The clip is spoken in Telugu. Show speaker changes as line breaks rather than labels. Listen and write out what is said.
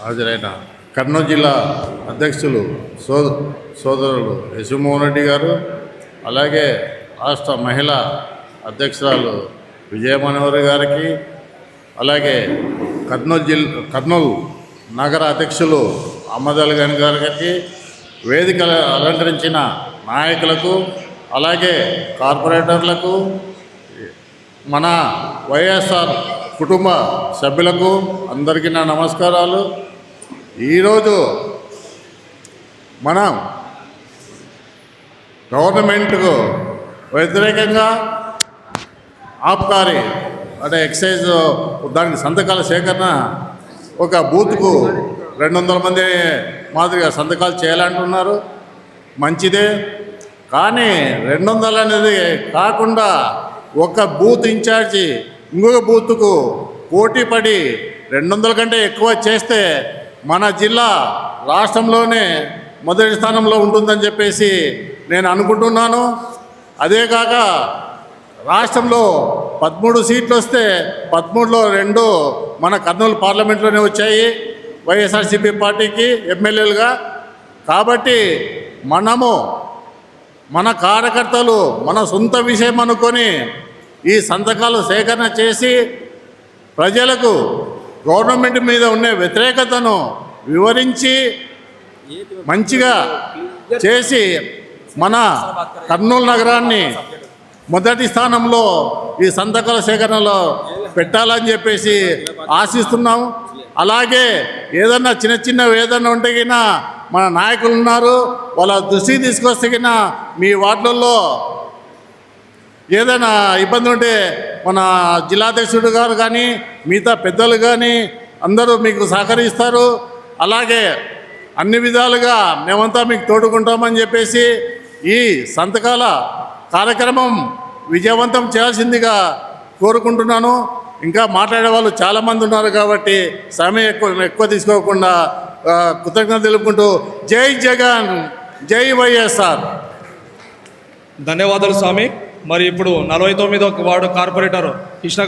హాజరైన కర్నూలు జిల్లా అధ్యక్షులు సోదరులు యశోమోహన్ రెడ్డి గారు, అలాగే రాష్ట్ర మహిళా అధ్యక్షురాలు విజయమనోహరి గారికి, అలాగే కర్నూలు నగర అధ్యక్షులు అహ్మద్ అలీ ఖాన్ గారికి, వేదిక అలంకరించిన నాయకులకు, అలాగే కార్పొరేటర్లకు, మన వైఎస్ఆర్ కుటుంబ సభ్యులకు అందరికీ నా నమస్కారాలు. ఈరోజు మనం గవర్నమెంట్కు వ్యతిరేకంగా ఆబ్కారీ అంటే ఎక్సైజ్ దానికి సంతకాల సేకరణ ఒక బూత్కు 200 మంది మాదిరిగా సంతకాలు చేయాలంటున్నారు. మంచిదే, కానీ 200 అనేది కాకుండా ఒక బూత్ ఇన్ఛార్జి ఇంకొక బూత్కు పోటీ పడి 200 కంటే ఎక్కువ చేస్తే మన జిల్లా రాష్ట్రంలోనే మొదటి స్థానంలో ఉంటుందని చెప్పేసి నేను అనుకుంటున్నాను. అదే కాక రాష్ట్రంలో 13 సీట్లు వస్తే 13లో 2 మన కర్నూలు పార్లమెంట్లోనే వచ్చాయి వైఎస్ఆర్సీపీ పార్టీకి ఎమ్మెల్యేలుగా. కాబట్టి మనము మన కార్యకర్తలు మన సొంత విషయం అనుకొని ఈ సంతకాలు సేకరణ చేసి ప్రజలకు గవర్నమెంట్ మీద ఉండే వ్యతిరేకతను వివరించి మంచిగా చేసి మన కర్నూలు నగరాన్ని మొదటి స్థానంలో ఈ సంతకాల సేకరణలో పెట్టాలని చెప్పేసి ఆశిస్తున్నాం. అలాగే ఏదన్నా చిన్న ఏదన్నా ఉంటే గినా మన నాయకులు ఉన్నారు, వాళ్ళ దృష్టికి తీసుకొస్తే గినా మీ వార్డులలో ఏదైనా ఇబ్బంది ఉంటే మన జిల్లాధ్యక్షుడు గారు కానీ మిగతా పెద్దలు కానీ అందరూ మీకు సహకరిస్తారు. అలాగే అన్ని విధాలుగా మేమంతా మీకు తోడుకుంటామని చెప్పేసి ఈ సంతకాల కార్యక్రమం విజయవంతం చేయాల్సిందిగా కోరుకుంటున్నాను. ఇంకా మాట్లాడే వాళ్ళు చాలామంది ఉన్నారు కాబట్టి సమయం ఎక్కువ తీసుకోకుండా కృతజ్ఞత తెలుపుకుంటూ జై జగన్, జై వైఎస్ఆర్.
ధన్యవాదాలు స్వామి. మరి ఇప్పుడు 49వ వార్డు కార్పొరేటర్ కృష్ణ